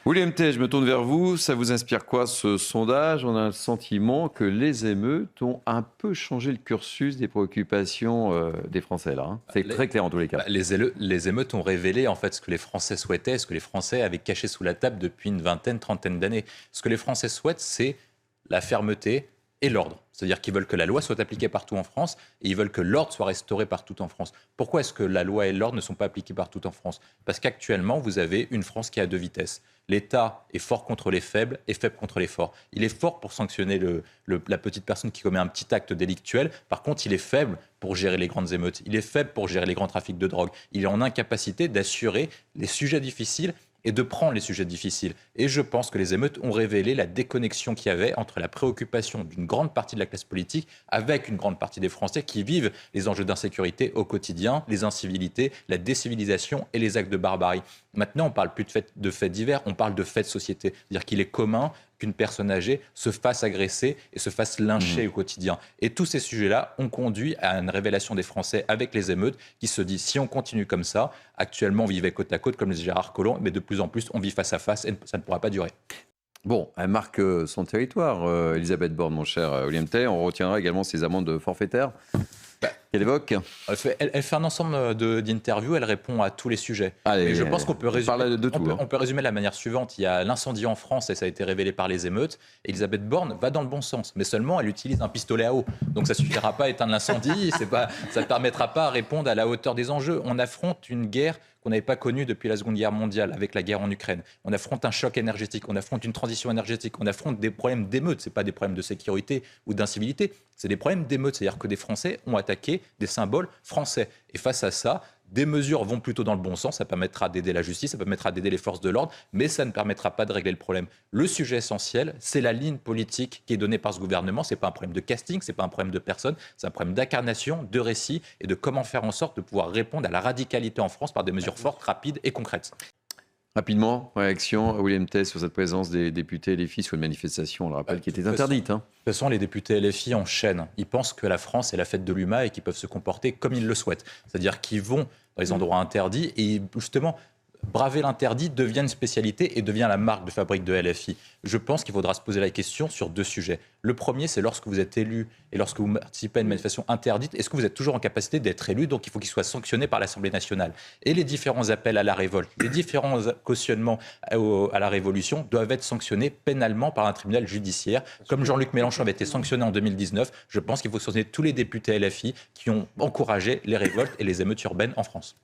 William Tay, je me tourne vers vous. Ça vous inspire quoi ce sondage? On a le sentiment que les émeutes ont un peu changé le cursus des préoccupations des Français là. C'est très clair en tous les cas. Les émeutes ont révélé en fait ce que les Français souhaitaient, ce que les Français avaient caché sous la table depuis une vingtaine, trentaine d'années. Ce que les Français souhaitent, c'est la fermeté et l'ordre. C'est-à-dire qu'ils veulent que la loi soit appliquée partout en France et ils veulent que l'ordre soit restauré partout en France. Pourquoi est-ce que la loi et l'ordre ne sont pas appliqués partout en France? Parce qu'actuellement, vous avez une France qui a deux vitesses. L'État est fort contre les faibles et faible contre les forts. Il est fort pour sanctionner la petite personne qui commet un petit acte délictuel. Par contre, il est faible pour gérer les grandes émeutes. Il est faible pour gérer les grands trafics de drogue. Il est en incapacité d'assurer les sujets difficiles et de prendre les sujets difficiles. Et je pense que les émeutes ont révélé la déconnexion qu'il y avait entre la préoccupation d'une grande partie de la classe politique avec une grande partie des Français qui vivent les enjeux d'insécurité au quotidien, les incivilités, la décivilisation et les actes de barbarie. Maintenant, on ne parle plus de faits divers, on parle de faits de société. C'est-à-dire qu'il est commun qu'une personne âgée se fasse agresser et se fasse lyncher au quotidien. Et tous ces sujets-là ont conduit à une révélation des Français avec les émeutes qui se disent si on continue comme ça, actuellement on vivait côte à côte comme les Gérard Collomb, mais de plus en plus on vit face à face et ça ne pourra pas durer. Bon, elle marque son territoire, Elisabeth Borne, mon cher William Tay. On retiendra également ses amendes forfaitaires qu'elle évoque. Elle fait un ensemble d'interviews, elle répond à tous les sujets. Allez, mais je pense qu'on peut résumer, de tout, on peut résumer de la manière suivante. Il y a l'incendie en France et ça a été révélé par les émeutes. Elisabeth Borne va dans le bon sens, mais seulement elle utilise un pistolet à eau. Donc ça ne suffira pas à éteindre l'incendie, ça ne permettra pas à répondre à la hauteur des enjeux. On affronte une guerre qu'on n'avait pas connue depuis la Seconde Guerre mondiale avec la guerre en Ukraine. On affronte un choc énergétique, on affronte une transition énergétique, on affronte des problèmes d'émeutes. Ce n'est pas des problèmes de sécurité ou d'incivilité, c'est des problèmes d'émeutes. C'est-à-dire que des Français ont attaqué des symboles français. Et face à ça, des mesures vont plutôt dans le bon sens, ça permettra d'aider la justice, ça permettra d'aider les forces de l'ordre, mais ça ne permettra pas de régler le problème. Le sujet essentiel, c'est la ligne politique qui est donnée par ce gouvernement. Ce n'est pas un problème de casting, ce n'est pas un problème de personne, c'est un problème d'incarnation, de récit et de comment faire en sorte de pouvoir répondre à la radicalité en France par des mesures fortes, rapides et concrètes. Rapidement, réaction à William Tay sur cette présence des députés LFI sur une manifestation, on le rappelle, qui était interdite. De toute façon, les députés LFI enchaînent. Ils pensent que la France est la fête de l'UMA et qu'ils peuvent se comporter comme ils le souhaitent. C'est-à-dire qu'ils vont dans les endroits interdits et justement, braver l'interdit devient une spécialité et devient la marque de fabrique de LFI. Je pense qu'il faudra se poser la question sur deux sujets. Le premier, c'est lorsque vous êtes élu et lorsque vous participez à une manifestation interdite, est-ce que vous êtes toujours en capacité d'être élu? Donc il faut qu'il soit sanctionné par l'Assemblée nationale. Et les différents appels à la révolte, les différents cautionnements à la révolution doivent être sanctionnés pénalement par un tribunal judiciaire. Comme Jean-Luc Mélenchon avait été sanctionné en 2019, je pense qu'il faut sanctionner tous les députés LFI qui ont encouragé les révoltes et les émeutes urbaines en France.